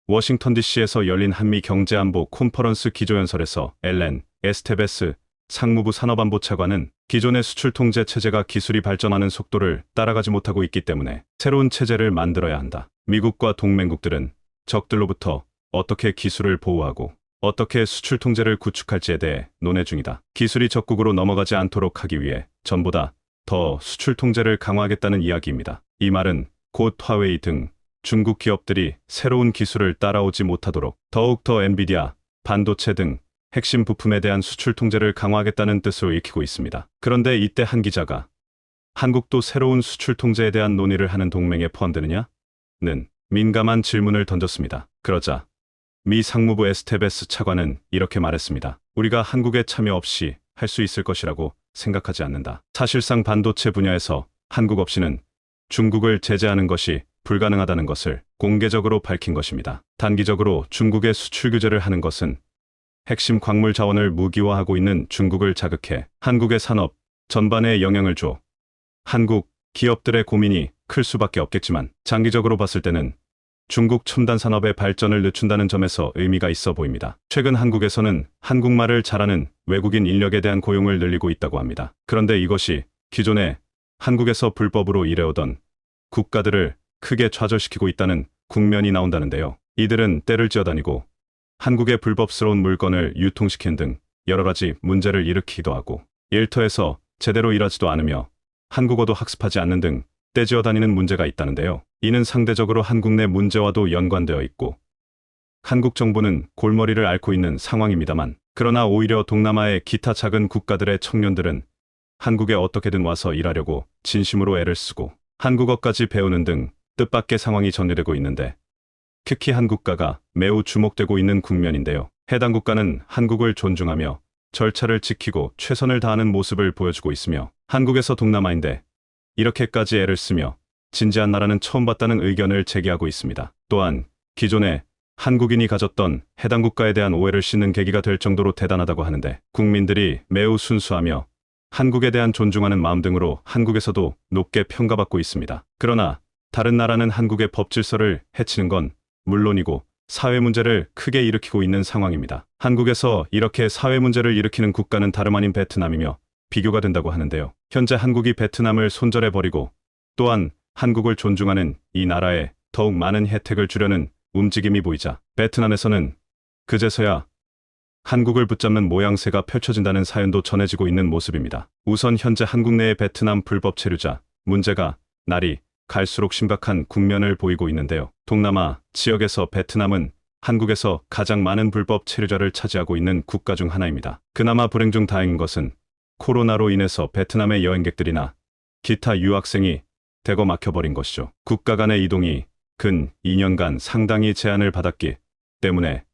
워싱턴 DC에서 열린 한미 경제안보 컨퍼런스 기조연설에서 앨런 에스테베스 상무부 산업안보 차관은 기존의 수출 통제 체제가 기술이 발전하는 속도를 따라가지 못하고 있기 때문에 새로운 체제를 만들어야 한다. 미국과 동맹국들은 적들로부터 어떻게 기술을 보호하고 어떻게 수출 통제를 구축할지에 대해 논의 중이다. 기술이 적국으로 넘어가지 않도록 하기 위해 전보다 더 수출 통제를 강화하겠다는 이야기입니다. 이 말은 곧 화웨이 등 중국 기업들이 새로운 기술을 따라오지 못하도록 더욱더 엔비디아, 반도체 등 핵심 부품에 대한 수출 통제를 강화하겠다는 뜻으로 읽히고 있습니다. 그런데 이때 한 기자가 한국도 새로운 수출 통제에 대한 논의를 하는 동맹에 포함되느냐? 는 민감한 질문을 던졌습니다. 그러자 미 상무부 에스테베스 차관은 이렇게 말했습니다. 우리가 한국의 참여 없이 할 수 있을 것이라고 생각하지 않는다. 사실상 반도체 분야에서 한국 없이는 중국을 제재하는 것이 불가능하다는 것을 공개적으로 밝힌 것입니다. 단기적으로 중국의 수출 규제를 하는 것은 핵심 광물 자원을 무기화하고 있는 중국을 자극해 한국의 산업 전반에 영향을 줘 한국 기업들의 고민이 클 수밖에 없겠지만 장기적으로 봤을 때는 중국 첨단 산업의 발전을 늦춘다는 점에서 의미가 있어 보입니다. 최근 한국에서는 한국말을 잘하는 외국인 인력에 대한 고용을 늘리고 있다고 합니다. 그런데 이것이 기존에 한국에서 불법으로 일해오던 국가들을 크게 좌절시키고 있다는 국면이 나온다는데요. 이들은 때를 지어다니고 한국의 불법스러운 물건을 유통시키는 등 여러 가지 문제를 일으키기도 하고 일터에서 제대로 일하지도 않으며 한국어도 학습하지 않는 등 떼지어 다니는 문제가 있다는데요. 이는 상대적으로 한국 내 문제와도 연관되어 있고 한국 정부는 골머리를 앓고 있는 상황입니다만 그러나 오히려 동남아의 기타 작은 국가들의 청년들은 한국에 어떻게든 와서 일하려고 진심으로 애를 쓰고 한국어까지 배우는 등 뜻밖의 상황이 전개되고 있는데 특히 한 국가가 매우 주목되고 있는 국면인데요. 해당 국가는 한국을 존중하며 절차를 지키고 최선을 다하는 모습을 보여주고 있으며 한국에서 동남아인데 이렇게까지 애를 쓰며 진지한 나라는 처음 봤다는 의견을 제기하고 있습니다. 또한 기존에 한국인이 가졌던 해당 국가에 대한 오해를 씻는 계기가 될 정도로 대단하다고 하는데 국민들이 매우 순수하며 한국에 대한 존중하는 마음 등으로 한국에서도 높게 평가받고 있습니다. 그러나 다른 나라는 한국의 법 질서를 해치는 건 물론이고 사회 문제를 크게 일으키고 있는 상황입니다. 한국에서 이렇게 사회 문제를 일으키는 국가는 다름 아닌 베트남이며 비교가 된다고 하는데요. 현재 한국이 베트남을 손절해버리고 또한 한국을 존중하는 이 나라에 더욱 많은 혜택을 주려는 움직임이 보이자 베트남에서는 그제서야 한국을 붙잡는 모양새가 펼쳐진다는 사연도 전해지고 있는 모습입니다. 우선 현재 한국 내의 베트남 불법 체류자 문제가 날이 갈수록 심각한 국면을 보이고 있는데요. 동남아 지역에서 베트남은 한국에서 가장 많은 불법 체류자를 차지하고 있는 국가 중 하나입니다. 그나마 불행 중 다행인 것은 코로나로 인해서 베트남의 여행객들이나 기타 유학생이 대거 막혀버린 것이죠. 국가 간의 이동이 근 2년간 상당히 제한을 받았기 때문에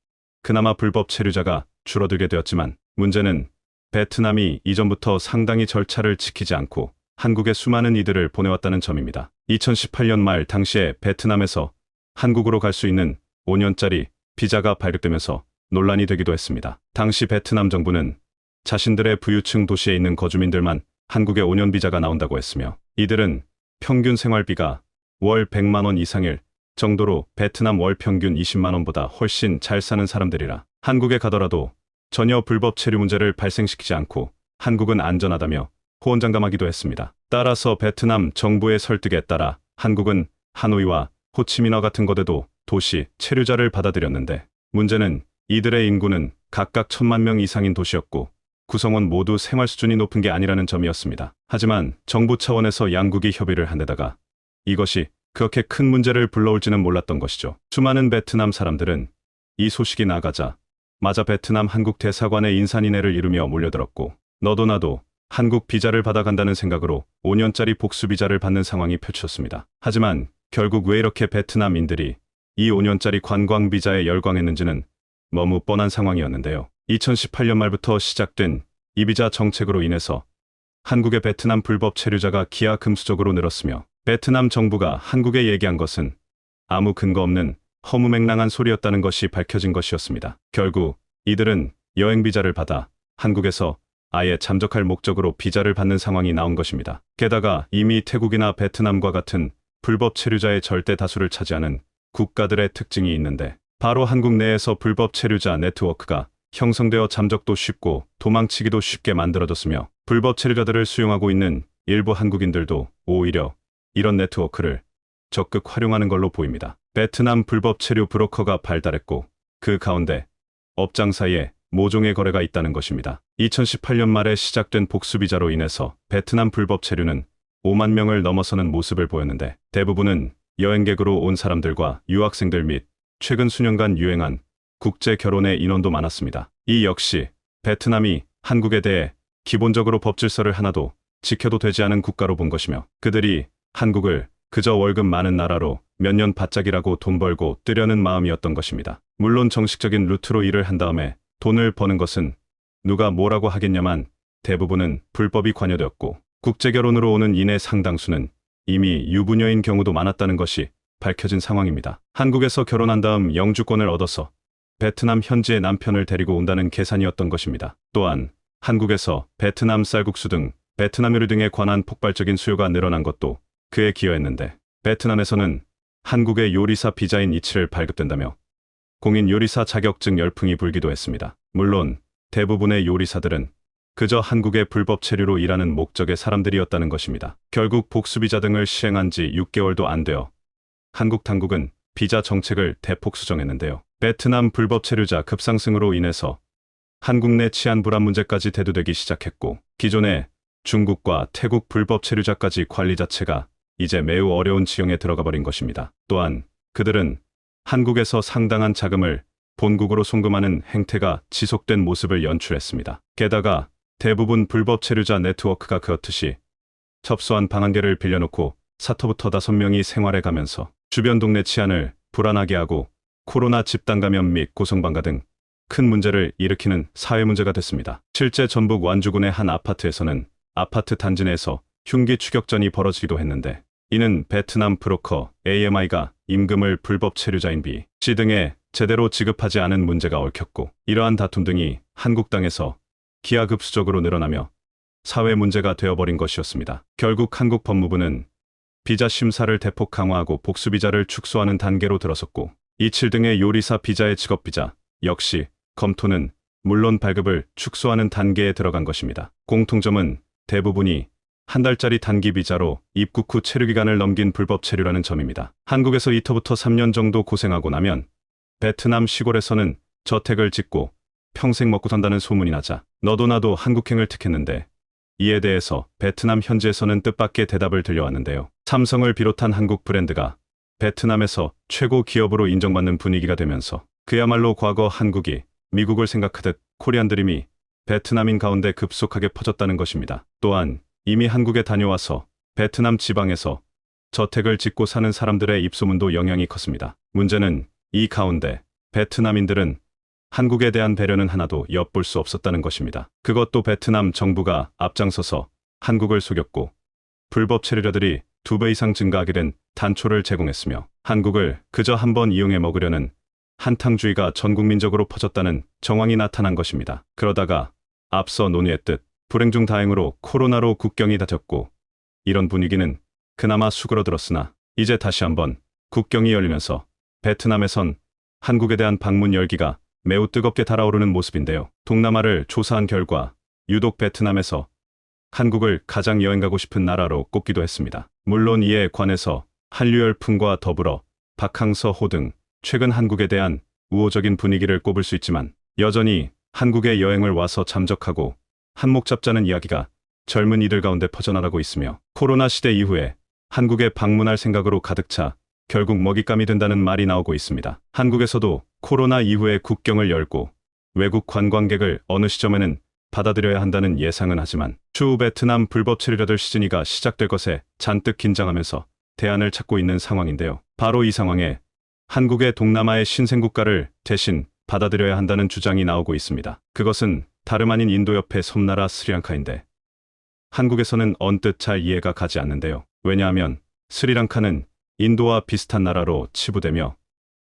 그나마 불법 체류자가 줄어들게 되었지만 문제는 베트남이 이전부터 상당히 절차를 지키지 않고 한국에 수많은 이들을 보내왔다는 점입니다. 2018년 말 당시에 베트남에서 한국으로 갈 수 있는 5년짜리 비자가 발급되면서 논란이 되기도 했습니다. 당시 베트남 정부는 자신들의 부유층 도시에 있는 거주민들만 한국에 5년 비자가 나온다고 했으며 이들은 평균 생활비가 월 100만 원 이상일 정도로 베트남 월 평균 20만 원보다 훨씬 잘 사는 사람들이라 한국에 가더라도 전혀 불법 체류 문제를 발생시키지 않고 한국은 안전하다며 호언장담하기도 했습니다. 따라서 베트남 정부의 설득에 따라 한국은 하노이와 호치민화 같은 곳에도 도시 체류자를 받아들였는데 문제는 이들의 인구는 각각 1000만 명 이상인 도시였고 구성원 모두 생활 수준이 높은 게 아니라는 점이었습니다. 하지만 정부 차원에서 양국이 협의를 한 데다가 이것이 그렇게 큰 문제를 불러올지는 몰랐던 것이죠. 수많은 베트남 사람들은 이 소식이 나가자마자 베트남 한국 대사관에 인산인해를 이루며 몰려들었고 너도 나도 한국 비자를 받아간다는 생각으로 5년짜리 복수 비자를 받는 상황이 펼쳐졌습니다. 하지만 결국 왜 이렇게 베트남인들이 이 5년짜리 관광 비자에 열광했는지는 너무 뻔한 상황이었는데요. 2018년 말부터 시작된 이 비자 정책으로 인해서 한국의 베트남 불법 체류자가 기하급수적으로 늘었으며 베트남 정부가 한국에 얘기한 것은 아무 근거 없는 허무맹랑한 소리였다는 것이 밝혀진 것이었습니다. 결국 이들은 여행 비자를 받아 한국에서 아예 잠적할 목적으로 비자를 받는 상황이 나온 것입니다. 게다가 이미 태국이나 베트남과 같은 불법 체류자의 절대 다수를 차지하는 국가들의 특징이 있는데 바로 한국 내에서 불법 체류자 네트워크가 형성되어 잠적도 쉽고 도망치기도 쉽게 만들어졌으며 불법 체류자들을 수용하고 있는 일부 한국인들도 오히려 이런 네트워크를 적극 활용하는 걸로 보입니다. 베트남 불법 체류 브로커가 발달했고 그 가운데 업장 사이에 모종의 거래가 있다는 것입니다. 2018년 말에 시작된 복수비자로 인해서 베트남 불법 체류는 5만 명을 넘어서는 모습을 보였는데 대부분은 여행객으로 온 사람들과 유학생들 및 최근 수년간 유행한 국제 결혼의 인원도 많았습니다. 이 역시 베트남이 한국에 대해 기본적으로 법질서를 하나도 지켜도 되지 않은 국가로 본 것이며 그들이 한국을 그저 월급 많은 나라로 몇 년 바짝이라고 돈 벌고 뜨려는 마음이었던 것입니다. 물론 정식적인 루트로 일을 한 다음에 돈을 버는 것은 누가 뭐라고 하겠냐만 대부분은 불법이 관여되었고 국제결혼으로 오는 인의 상당수는 이미 유부녀인 경우도 많았다는 것이 밝혀진 상황입니다. 한국에서 결혼한 다음 영주권을 얻어서 베트남 현지의 남편을 데리고 온다는 계산이었던 것입니다. 또한 한국에서 베트남 쌀국수 등 베트남 요리 등에 관한 폭발적인 수요가 늘어난 것도 그에 기여했는데 베트남에서는 한국의 요리사 비자인 이치를 발급된다며 공인 요리사 자격증 열풍이 불기도 했습니다. 물론 대부분의 요리사들은 그저 한국의 불법 체류로 일하는 목적의 사람들이었다는 것입니다. 결국 복수비자 등을 시행한 지 6개월도 안 되어 한국 당국은 비자 정책을 대폭 수정했는데요. 베트남 불법 체류자 급상승으로 인해서 한국 내 치안 불안 문제까지 대두되기 시작했고 기존의 중국과 태국 불법 체류자까지 관리 자체가 이제 매우 어려운 지형에 들어가 버린 것입니다. 또한 그들은 한국에서 상당한 자금을 본국으로 송금하는 행태가 지속된 모습을 연출했습니다. 게다가 대부분 불법 체류자 네트워크가 그렇듯이 접수한 방 한 개를 빌려놓고 사터부터 5명이 생활해 가면서 주변 동네 치안을 불안하게 하고 코로나 집단 감염 및 고성방가 등 큰 문제를 일으키는 사회 문제가 됐습니다. 실제 전북 완주군의 한 아파트에서는 아파트 단지 내에서 흉기 추격전이 벌어지기도 했는데 이는 베트남 브로커 AMI가 임금을 불법 체류자인 B, C 등에 제대로 지급하지 않은 문제가 얽혔고 이러한 다툼 등이 한국 땅에서 기하급수적으로 늘어나며 사회 문제가 되어버린 것이었습니다. 결국 한국 법무부는 비자 심사를 대폭 강화하고 복수비자를 축소하는 단계로 들어섰고 이칠 등의 요리사 비자의 직업비자 역시 검토는 물론 발급을 축소하는 단계에 들어간 것입니다. 공통점은 대부분이 한 달짜리 단기 비자로 입국 후 체류기간을 넘긴 불법 체류라는 점입니다. 한국에서 2터부터 3년 정도 고생하고 나면 베트남 시골에서는 저택을 짓고 평생 먹고 산다는 소문이 나자 너도 나도 한국행을 택했는데 이에 대해서 베트남 현지에서는 뜻밖의 대답을 들려왔는데요. 삼성을 비롯한 한국 브랜드가 베트남에서 최고 기업으로 인정받는 분위기가 되면서 그야말로 과거 한국이 미국을 생각하듯 코리안 드림이 베트남인 가운데 급속하게 퍼졌다는 것입니다. 또한 이미 한국에 다녀와서 베트남 지방에서 저택을 짓고 사는 사람들의 입소문도 영향이 컸습니다. 문제는 이 가운데 베트남인들은 한국에 대한 배려는 하나도 엿볼 수 없었다는 것입니다. 그것도 베트남 정부가 앞장서서 한국을 속였고 불법 체류자들이 2배 이상 증가하게 된 단초를 제공했으며 한국을 그저 한번 이용해 먹으려는 한탕주의가 전국민적으로 퍼졌다는 정황이 나타난 것입니다. 그러다가 앞서 논의했듯 불행 중 다행으로 코로나로 국경이 닫혔고 이런 분위기는 그나마 수그러들었으나 이제 다시 한번 국경이 열리면서 베트남에선 한국에 대한 방문 열기가 매우 뜨겁게 달아오르는 모습인데요. 동남아를 조사한 결과 유독 베트남에서 한국을 가장 여행 가고 싶은 나라로 꼽기도 했습니다. 물론 이에 관해서 한류 열풍과 더불어 박항서 호 등 최근 한국에 대한 우호적인 분위기를 꼽을 수 있지만 여전히 한국에 여행을 와서 잠적하고 한몫 잡자는 이야기가 젊은 이들 가운데 퍼져나가고 있으며 코로나 시대 이후에 한국에 방문할 생각으로 가득 차 결국 먹잇감이 된다는 말이 나오고 있습니다. 한국에서도 코로나 이후에 국경을 열고 외국 관광객을 어느 시점에는 받아들여야 한다는 예상은 하지만 추후 베트남 불법 체류자들 시즌이가 시작될 것에 잔뜩 긴장하면서 대안을 찾고 있는 상황인데요. 바로 이 상황에 한국의 동남아의 신생국가를 대신 받아들여야 한다는 주장이 나오고 있습니다. 그것은 다름 아닌 인도 옆의 섬나라 스리랑카인데 한국에서는 언뜻 잘 이해가 가지 않는데요. 왜냐하면 스리랑카는 인도와 비슷한 나라로 치부되며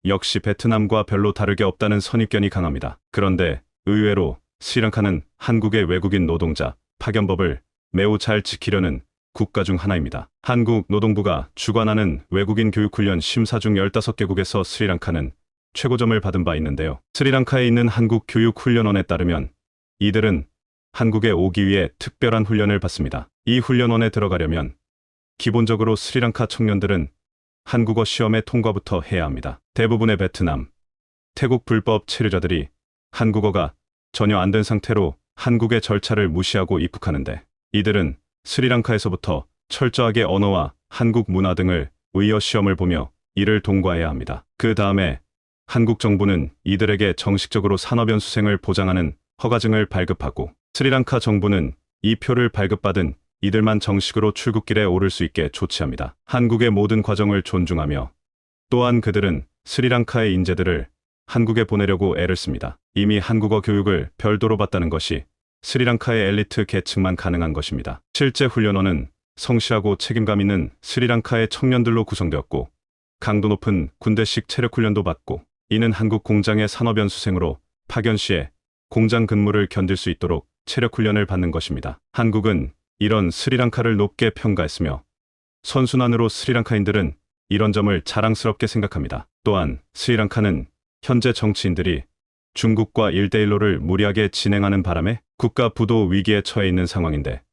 역시 베트남과 별로 다르게 없다는 선입견이 강합니다. 그런데 의외로 스리랑카는 한국의 외국인 노동자 파견법을 매우 잘 지키려는 국가 중 하나입니다. 한국 노동부가 주관하는 외국인 교육훈련 심사 중 15개국에서 스리랑카는 최고점을 받은 바 있는데요. 스리랑카에 있는 한국 교육훈련원에 따르면 이들은 한국에 오기 위해 특별한 훈련을 받습니다. 이 훈련원에 들어가려면 기본적으로 스리랑카 청년들은 한국어 시험의 통과부터 해야 합니다. 대부분의 베트남, 태국 불법 체류자들이 한국어가 전혀 안 된 상태로 한국의 절차를 무시하고 입국하는데 이들은 스리랑카에서부터 철저하게 언어와 한국 문화 등을 의어 시험을 보며 이를 통과해야 합니다. 그 다음에 한국 정부는 이들에게 정식적으로 산업연수생을 보장하는 허가증을 발급하고 스리랑카 정부는 이 표를 발급받은 이들만 정식으로 출국길에 오를 수 있게 조치합니다. 한국의 모든 과정을 존중하며 또한 그들은 스리랑카의 인재들을 한국에 보내려고 애를 씁니다. 이미 한국어 교육을 별도로 받다는 것이 스리랑카의 엘리트 계층만 가능한 것입니다. 실제 훈련원은 성실하고 책임감 있는 스리랑카의 청년들로 구성되었고 강도 높은 군대식 체력 훈련도 받고 이는 한국 공장의 산업연수생으로 파견 시에 공장 근무를 견딜 수 있도록 체력 훈련을 받는 것입니다. 한국은 이런 스리랑카를 높게 평가했으며 선순환으로 스리랑카인들은 이런 점을 자랑스럽게 생각합니다. 또한 스리랑카는 현재 정치인들이 중국과 1대1로를 무리하게 진행하는 바람에 국가 부도 위기에 처해 있는 상황인데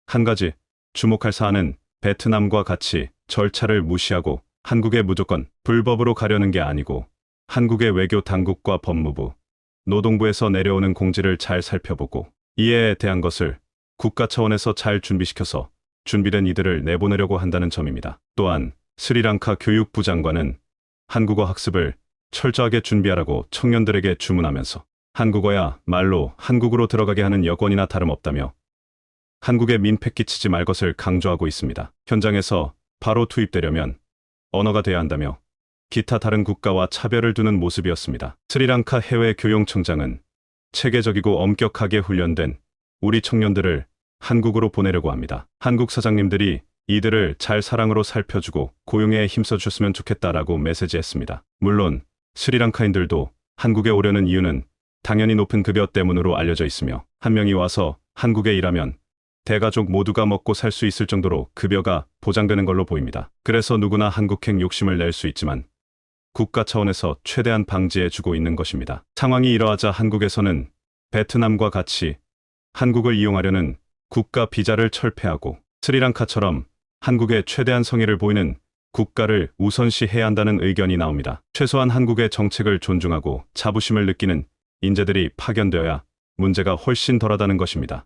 한 가지 주목할 사안은 베트남과 같이 절차를 무시하고 한국에 무조건 불법으로 가려는 게 아니고 한국의 외교 당국과 법무부, 노동부에서 내려오는 공지를 잘 살펴보고 이에 대한 것을 국가 차원에서 잘 준비시켜서 준비된 이들을 내보내려고 한다는 점입니다. 또한 스리랑카 교육부 장관은 한국어 학습을 철저하게 준비하라고 청년들에게 주문하면서 한국어야 말로 한국으로 들어가게 하는 여건이나 다름없다며 한국에 민폐 끼치지 말 것을 강조하고 있습니다. 현장에서 바로 투입되려면 언어가 돼야 한다며 기타 다른 국가와 차별을 두는 모습이었습니다. 스리랑카 해외 교육청장은 체계적이고 엄격하게 훈련된 우리 청년들을 한국으로 보내려고 합니다. 한국 사장님들이 이들을 잘 사랑으로 살펴주고 고용에 힘써주셨으면 좋겠다라고 메시지했습니다. 물론 스리랑카인들도 한국에 오려는 이유는 당연히 높은 급여 때문으로 알려져 있으며 한 명이 와서 한국에 일하면 대가족 모두가 먹고 살 수 있을 정도로 급여가 보장되는 걸로 보입니다. 그래서 누구나 한국행 욕심을 낼 수 있지만 국가 차원에서 최대한 방지해주고 있는 것입니다. 상황이 이러하자 한국에서는 베트남과 같이 한국을 이용하려는 국가 비자를 철폐하고 스리랑카처럼 한국에 최대한 성의를 보이는 국가를 우선시해야 한다는 의견이 나옵니다. 최소한 한국의 정책을 존중하고 자부심을 느끼는 인재들이 파견되어야 문제가 훨씬 덜하다는 것입니다.